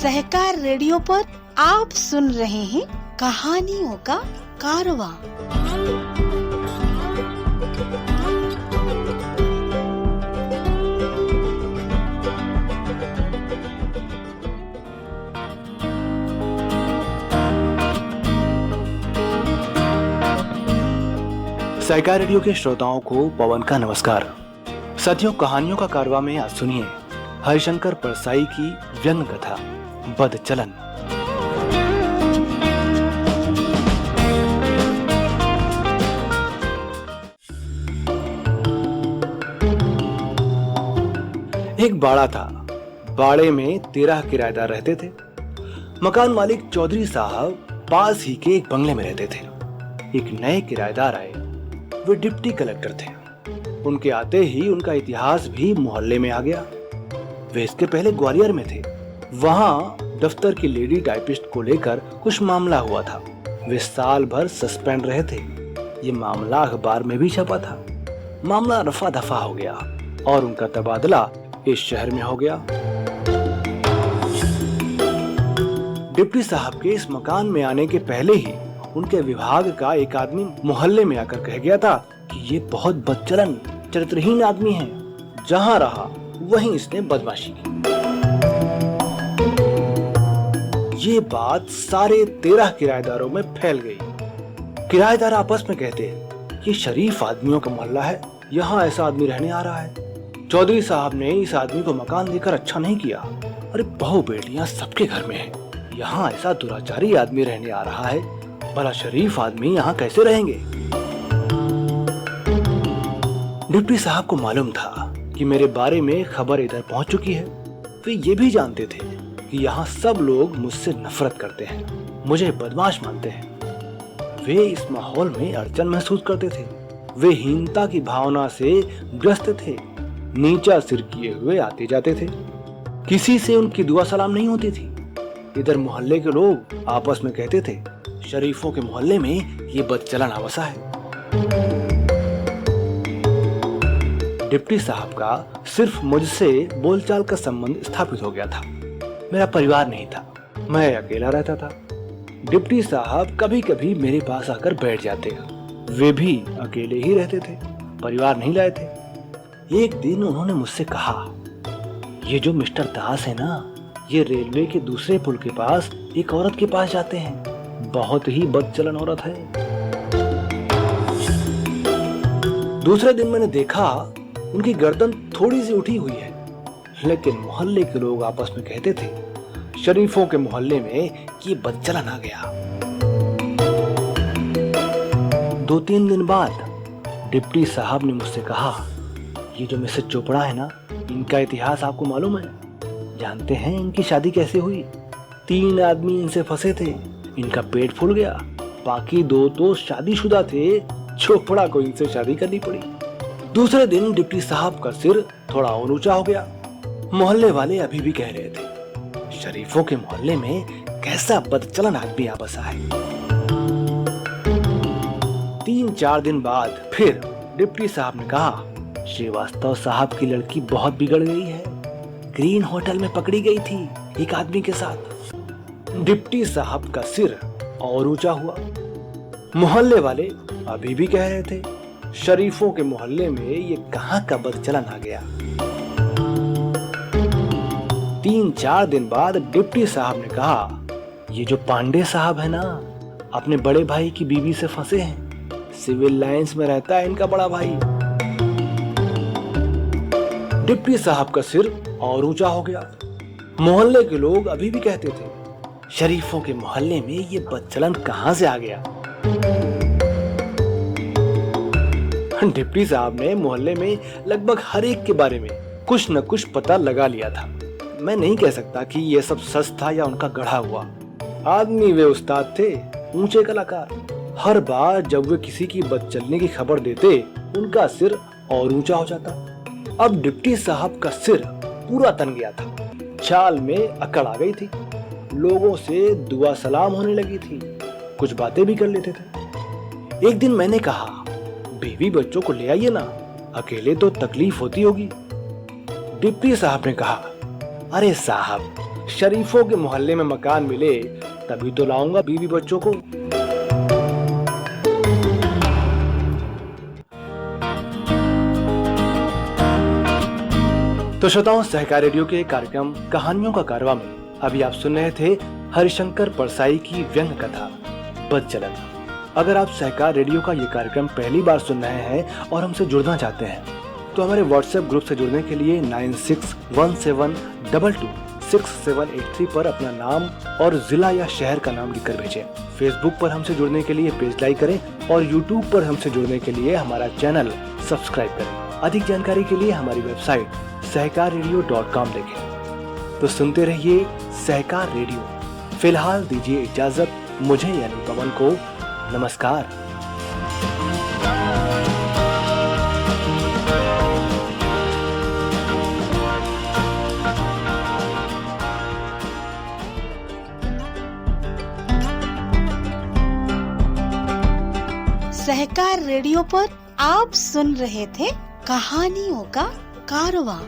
सहकार radio पर आप सुन रहे हैं कहानियों का कारवां। सहकार रेडियो के श्रोताओं को पवन का नमस्कार। साथियों, कहानियों का कारवां में आज सुनिए हरिशंकर परसाई की व्यंग कथा बदचलन। एक बाड़ा था। बाड़े में 13 किराएदार रहते थे। मकान मालिक चौधरी साहब पास ही के एक बंगले में रहते थे। एक नए किराएदार आए। वे डिप्टी कलेक्टर थे। उनके आते ही उनका इतिहास भी मोहल्ले में आ गया। वे इसके पहले ग्वालियर में थे। वहां दफ्तर की लेडी टाइपिस्ट को लेकर कुछ मामला हुआ था। वे साल भर सस्पेंड रहे थे। ये मामला अखबार में भी छपा था। मामला रफा दफा हो गया और उनका तबादला इस शहर में हो गया। डिप्टी साहब के इस मकान में आने के पहले ही उनके विभाग का एक आदमी मोहल्ले में आकर कह गया था कि ये बहुत बदचलन चरित्रहीन आदमी है। जहां रहा वहीं इसने बदमाशी की। ये बात सारे 13 किराएदारों में फैल गई। किराएदार आपस में कहते हैं कि शरीफ आदमियों का मोहल्ला है, यहाँ ऐसा आदमी रहने आ रहा है। चौधरी साहब ने इस आदमी को मकान देकर अच्छा नहीं किया। अरे बहू बेटियां सबके घर में है, यहाँ ऐसा दुराचारी आदमी रहने आ रहा है, भला शरीफ आदमी यहाँ कैसे रहेंगे। डिप्टी साहब को मालूम था कि मेरे बारे में खबर इधर पहुंच चुकी है। वे ये भी जानते थे कि यहाँ सब लोग मुझसे नफरत करते हैं, मुझे बदमाश मानते हैं। वे इस माहौल में अड़चन महसूस करते थे। वे हीनता की भावना से ग्रस्त थे। नीचा सिर किए हुए आते जाते थे। किसी से उनकी दुआ सलाम नहीं होती थी। इधर मोहल्ले के लोग आपस में कहते थे, शरीफों के मोहल्ले में ये बदचलन आवसा है। डिप्टी साहब का सिर्फ मुझसे बोलचाल का संबंध स्थापित हो गया था। मेरा परिवार नहीं था, मैं अकेला रहता था। डिप्टी साहब कभी कभी मेरे पास आकर बैठ जाते। वे भी अकेले ही रहते थे, परिवार नहीं लाए थे। एक दिन उन्होंने मुझसे कहा, ये जो मिस्टर दास है ना, ये रेलवे के दूसरे पुल के पास एक औरत के पास जाते हैं। बहुत ही बदचलन औरत है। दूसरे दिन मैंने देखा उनकी गर्दन थोड़ी सी उठी हुई है, लेकिन मोहल्ले के लोग आपस में कहते थे, शरीफों के मोहल्ले में ये बदचलन आ गया। 2-3 दिन बाद डिप्टी साहब ने मुझसे कहा, ये जो मिसेस चोपड़ा है ना, इनका इतिहास आपको मालूम है? जानते हैं इनकी शादी कैसे हुई? 3 आदमी इनसे फंसे थे, इनका पेट फूल गया। बाकी 2 तो शादीशुदा थे, चोपड़ा को इनसे शादी करनी पड़ी। दूसरे दिन डिप्टी साहब का सिर थोड़ा और ऊंचा हो गया। मोहल्ले वाले अभी भी कह रहे थे, शरीफों के मोहल्ले में कैसा बदचलन आदमी आ बसा है। 3-4 दिन बाद फिर डिप्टी साहब ने कहा, श्रीवास्तव साहब की लड़की बहुत बिगड़ गई है, ग्रीन होटल में पकड़ी गई थी एक आदमी के साथ। डिप्टी साहब का सिर और ऊंचा हुआ। मोहल्ले वाले अभी भी कह रहे थे, शरीफों के मोहल्ले में ये कहां का बदचलन आ गया। 3-4 दिन बाद डिप्टी साहब ने कहा, ये जो पांडे साहब है ना, अपने बड़े भाई की बीवी से फंसे हैं। सिविल लाइंस में रहता है इनका बड़ा भाई। डिप्टी साहब का सिर और ऊंचा हो गया। मोहल्ले के लोग अभी भी कहते थे, शरीफों के मोहल्ले में ये बदचलन कहां से आ गया। डिप्टी साहब ने मोहल्ले में लगभग हर एक के बारे में कुछ न कुछ पता लगा लिया था। मैं नहीं कह सकता कि ये सब सच था या उनका गढ़ा हुआ। आदमी वे उस्ताद थे, ऊंचे कलाकार। हर बार जब वे किसी की बदचलनी की खबर देते, उनका सिर और ऊंचा हो जाता। अब डिप्टी साहब का सिर पूरा तन गया था, चाल में अकड़ आ गई थी, लोगों से दुआ सलाम होने लगी थी, कुछ बातें भी कर लेते थे। एक दिन मैंने कहा, बीवी बच्चों को ले आइए ना, अकेले तो तकलीफ होती होगी। डिप्टी साहब ने कहा, अरे साहब, शरीफों के मोहल्ले में मकान मिले तभी तो लाऊंगा बीवी बच्चों को। तो श्रोताओं, सहकार रेडियो के कार्यक्रम कहानियों का कारवां में अभी आप सुन रहे थे हरिशंकर परसाई की व्यंग कथा बदचलन। अगर आप सहकार रेडियो का ये कार्यक्रम पहली बार सुन रहे हैं और हमसे जुड़ना चाहते हैं तो हमारे व्हाट्सएप ग्रुप से जुड़ने के लिए 9617226783 पर अपना नाम और जिला या शहर का नाम लिखकर भेजें। फेसबुक पर हमसे जुड़ने के लिए पेज लाइक करें और यूट्यूब पर हमसे जुड़ने के लिए हमारा चैनल सब्सक्राइब करें। अधिक जानकारी के लिए हमारी वेबसाइट सहकाररेडियो.com देखें। तो सुनते रहिए सहकार रेडियो। फिलहाल दीजिए इजाजत मुझे यानी पवन को। नमस्कार। सहकार रेडियो पर आप सुन रहे थे कहानियों का कारवां।